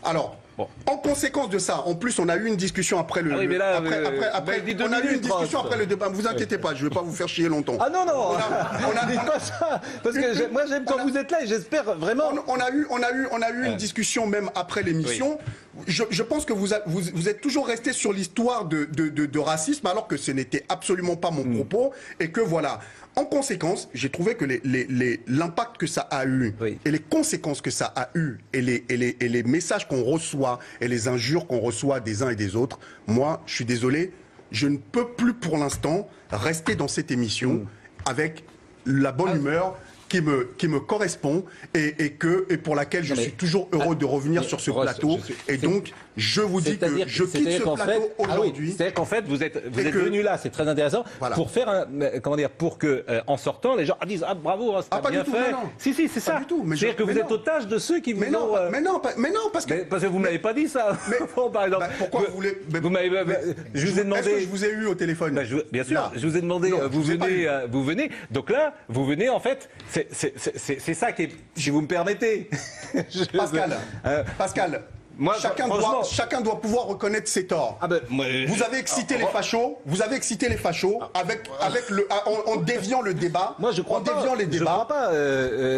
Alors, en conséquence de ça, en plus, on a eu une discussion après le. Ah oui, mais là, on a eu une discussion après le débat. Ne vous inquiétez pas, je ne vais pas vous faire chier longtemps. Ah non, non, dites pas ça. Parce que moi, j'aime quand vous êtes là et j'espère vraiment. On a eu une discussion même après l'émission. Oui. Je pense que vous êtes toujours resté sur l'histoire de racisme, alors que ce n'était absolument pas mon propos. Et que voilà. En conséquence, j'ai trouvé que l'impact que ça a eu et les conséquences que ça a eu et les messages qu'on reçoit et les injures qu'on reçoit des uns et des autres, moi, je suis désolé, je ne peux plus pour l'instant rester dans cette émission avec la bonne humeur qui me correspond et pour laquelle je suis toujours heureux de revenir sur ce plateau. Et donc, je vous dis que je quitte ce plateau aujourd'hui. C'est-à-dire qu'en fait, vous êtes venu là, c'est très intéressant, pour faire pour que, en sortant, les gens disent « Ah, bravo, c'était bien fait ». Si, c'est ça. C'est-à-dire que vous êtes otage de ceux qui vous ont... Mais non, parce que vous ne m'avez pas dit ça. Par exemple. Pourquoi vous voulez... Je vous ai demandé... Est-ce que je vous ai eu au téléphone? Bien sûr, je vous ai demandé, vous venez. Donc là, vous venez, en fait... C'est ça qui est, si vous me permettez. Pascal, chacun doit pouvoir reconnaître ses torts. Vous avez excité les fachos. Vous avez excité les fachos en déviant le débat. Moi, je crois pas.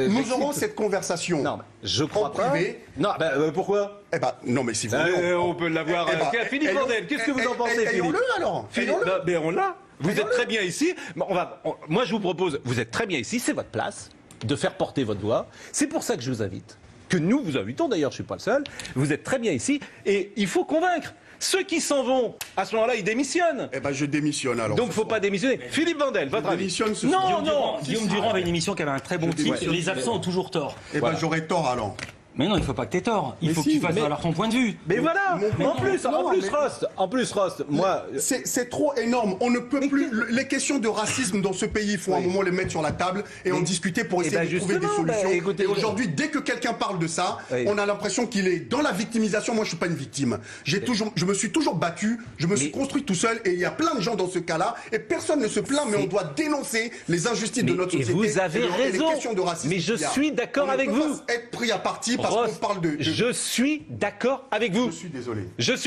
Nous aurons cette conversation. Non, je crois pas. Non, pourquoi? Non, mais si vous voulez, on peut l'avoir. Philippe Vandel, qu'est-ce que vous en pensez, Philippe? Ayons-le alors. Mais on l'a. Vous êtes très bien ici. Moi, je vous propose. Vous êtes très bien ici. C'est votre place de faire porter votre voix. C'est pour ça que je vous invite. Que nous vous invitons, d'ailleurs, je ne suis pas le seul. Vous êtes très bien ici. Et il faut convaincre. Ceux qui s'en vont, à ce moment-là, ils démissionnent. Je démissionne alors. Donc, il ne faut pas démissionner. Philippe Vandel, votre avis? Non. Guillaume Durand avait une émission qui avait un très bon titre. Les absents ont toujours tort. J'aurais tort alors. Mais non, il ne faut pas que tu aies tort. Il faut que tu fasses valoir ton point de vue. Mais voilà. En plus, Rost, moi... C'est trop énorme. On ne peut plus... Les questions de racisme dans ce pays, il faut à un moment les mettre sur la table et en discuter pour essayer de trouver des solutions. Et aujourd'hui, dès que quelqu'un parle de ça, on a l'impression qu'il est dans la victimisation. Moi, je ne suis pas une victime. Je me suis toujours battu, je me suis construit tout seul et il y a plein de gens dans ce cas-là et personne ne se plaint, mais on doit dénoncer les injustices de notre société. Vous avez raison. Les questions de racisme. Mais je suis d'accord avec vous. On ne peut pas être pris à partie parce qu'on parle de... Je suis d'accord avec vous. Je suis désolé.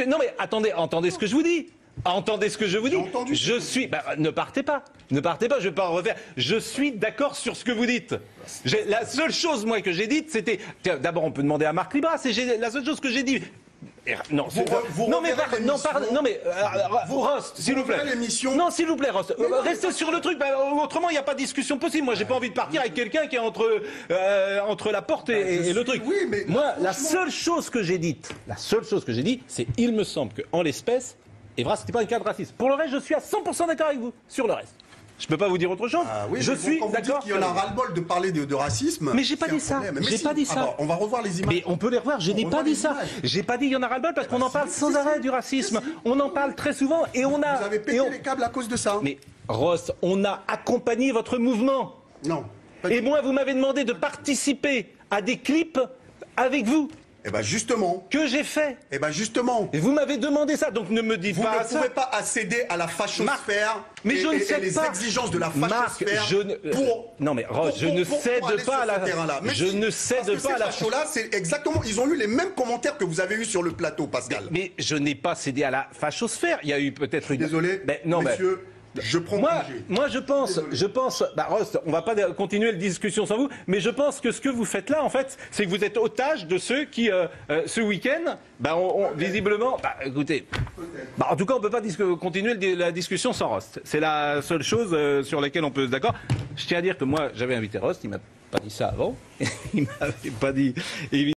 Non mais entendez ce que je vous dis. Entendez ce que je vous dis. Je suis... ne partez pas. Ne partez pas, je ne vais pas en refaire. Je suis d'accord sur ce que vous dites. La seule chose, moi, que j'ai dite, c'était... D'abord, on peut demander à Marc Libras. C'est la seule chose que j'ai dit. Non, Rost, s'il vous plaît. Non, s'il vous plaît, Rost. Restez sur le truc. Autrement, il n'y a pas de discussion possible. Moi, j'ai pas envie de partir avec quelqu'un qui est entre la porte et le truc. Moi, la seule chose que j'ai dite, c'est il me semble qu'en l'espèce, Evra, c'était pas un cas de racisme. Pour le reste, je suis à 100% d'accord avec vous sur le reste. Je peux pas vous dire autre chose. Je suis d'accord. Il y en a ras-le-bol de parler de racisme. Mais j'ai pas dit ça. J'ai pas dit ça. On va revoir les images. Mais on peut les revoir. Je n'ai pas dit ça. J'ai pas dit il y en a ras-le-bol parce qu'on en parle sans arrêt du racisme. On en parle très souvent et on a. Vous avez pété les câbles à cause de ça. Mais Ross, on a accompagné votre mouvement. Non. Et moi, vous m'avez demandé de participer à des clips avec vous. Justement. Que j'ai fait. Justement. Et vous m'avez demandé ça, donc ne me dites pas ça. Vous ne pouvez pas accéder à la fachosphère mais je ne cède les pas. exigences de la fachosphère Non mais Ross, je ne cède pas à la... Je ne cède pas à la... là c'est exactement... Ils ont eu les mêmes commentaires que vous avez eu sur le plateau, Pascal. Mais je n'ai pas cédé à la fachosphère. Il y a eu peut-être une... Désolé, monsieur... Je prends moi, je pense, Rost, on va pas continuer la discussion sans vous, mais je pense que ce que vous faites là, en fait, c'est que vous êtes otage de ceux qui, ce week-end, visiblement, écoutez, en tout cas, on peut pas continuer la discussion sans Rost. C'est la seule chose sur laquelle on peut se d'accord. Je tiens à dire que moi, j'avais invité Rost, il m'a pas dit ça avant, il m'avait pas dit.